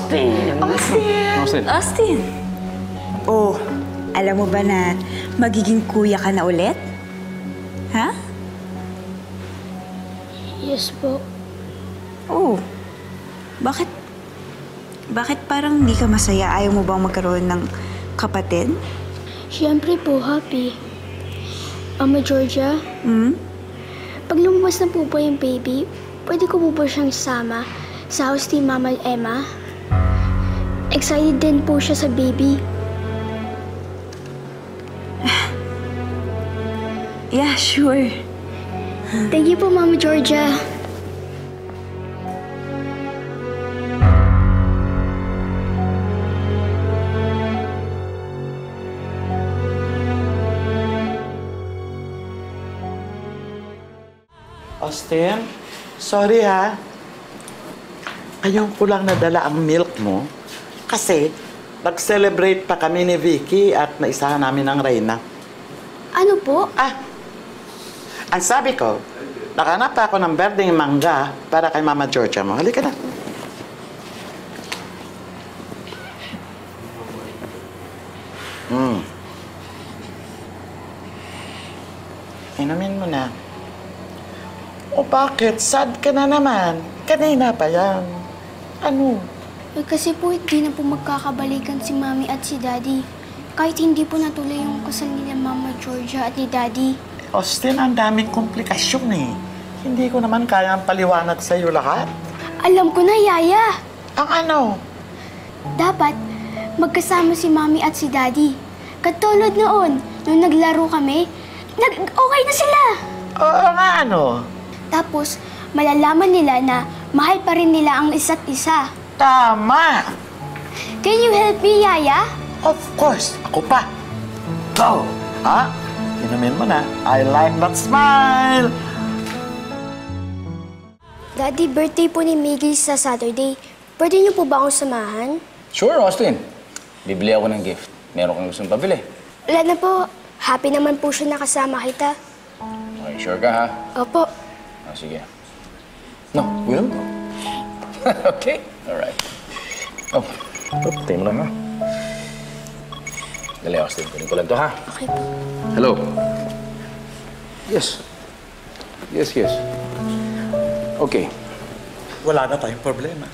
Austin! Austin! Austin! Oh, alam mo ba na magiging kuya ka na ulit? Ha? Yes po. Oh, bakit parang hindi ka masaya? Ayaw mo bang magkaroon ng kapatid? Siyempre po, happy. Mama Georgia, Hmm? pag lumabas na po ba yung baby, pwede ko po ba siyang sama sa house ni Mama Emma? Excited din po siya sa baby. Yeah, sure. Thank you po, Mama Georgia. Austin, sorry ha. Ngayon ko lang nadala ang milk mo. Kasi, nag-celebrate pa kami ni Vicky at naisahan namin ang Reyna. Ano po? Ang sabi ko, nakahanap ako ng berdeng mangga para kay Mama Georgia mo. Halika na. Inumin mo na. O bakit? Sad ka na naman. Kanina pa yan. Ano? Kasi po hindi na po magkakabalikan si Mami at si Daddy. Kahit hindi po natuloy yung kasal nila Mama Georgia at ni Daddy. Austin, ang daming komplikasyon eh. Hindi ko naman kayang paliwanag sa iyo lahat. Alam ko na, Yaya. Ang ano? Dapat magkasama si Mami at si Daddy. Katulad noon, nung naglaro kami, okay na sila. Oo nga, ano? Tapos, malalaman nila na mahal pa rin nila ang isa't isa. Tama! Can you help me, Yaya? Of course. Ako pa. Go! Ha? Inumin mo na. I like that smile! Daddy, birthday po ni Miggy sa Saturday. Pwede niyo po ba akong samahan? Sure, Austin. Bibili ako ng gift. Meron kang gustong pabili. Wala na po. Happy naman po siya nakasama kita. Okay, sure ka, ha? Opo. Sige. No, will go. Okay, alright. Oh, patay mo lang, ha? Dali, Austin. Kunin ko lang to, ha? Okay po. Hello? Yes. Yes. Okay. Wala na tayong problema.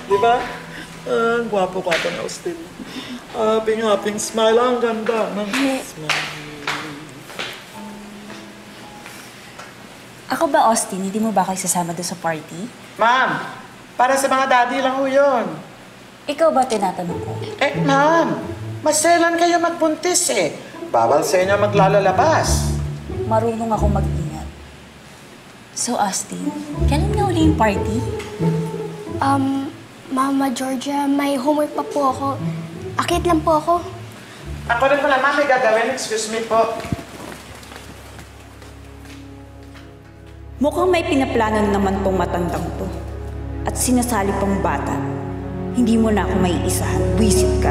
Di ba? Ang gwapo-gwapo ni Austin. Happy smile. Ang ganda ng smile. Ako ba, Austin? Hindi mo ba kayo sasama doon sa party? Ma'am, para sa mga daddy lang ho yun. Ikaw ba tinatanong ko? Ma'am, maselan kayo magbuntis eh. Bawal sa inyo maglalabas. Marunong ako mag-ingat. So, Austin, kailan na uli yung party? Mama Georgia, may homework pa po ako. Akit lang po ako. Ako rin pala, ma'am, may gagawin. Excuse me po. Mukhang may pinaplano naman tong matandang to. At sinasali pang bata. Hindi mo na ako maiisahan. Buisit ka.